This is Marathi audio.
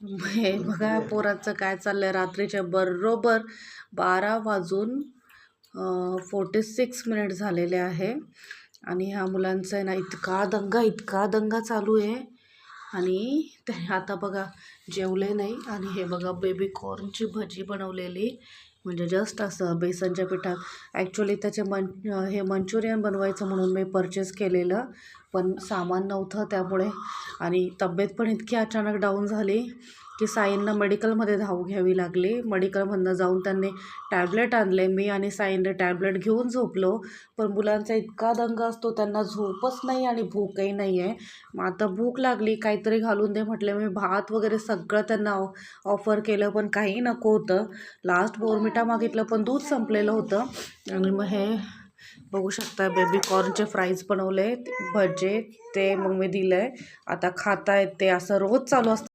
हे बघा पोराचं काय चाललंय. रात्रीच्या बरोबर 12:46 झालेले आहे आणि ह्या मुलांचा आहे ना इतका दंगा चालू आहे. आणि ते आता बघा जेवले नाही. आणि हे बघा बेबी कॉर्नची भजी बनवलेली, म्हणजे जस्ट असं बेसनच्या पिठात. ॲक्च्युली त्याचे हे मंचुरियन बनवायचं म्हणून मी परचेस केलेलं, पण सामान नव्हतं त्यामुळे. आणि तब्येत पण इतकी अचानक डाऊन झाली की साईंना मेडिकलमध्ये धाव घ्यावी लागली. मेडिकलमधनं जाऊन त्यांनी टॅबलेट आणले. मी आणि साईंने टॅबलेट घेऊन झोपलो. पण मुलांचा इतका दंगा असतो, त्यांना झोपच नाही आणि भूकही नाही आहे. मग आता भूक लागली, काहीतरी घालून दे म्हटले. मी भात वगैरे सगळं त्यांना ऑफर केलं, पण काही नको होतं. लास्ट बोर्नव्हिटा मागितलं, पण दूध संपलेलं होतं. आणि मग हे बघू शकता बेबी कॉर्नचे फ्राईज बनवले, भजे ते मग मी दिलं आहे. आता खाता येत ते असं रोज चालू असतं.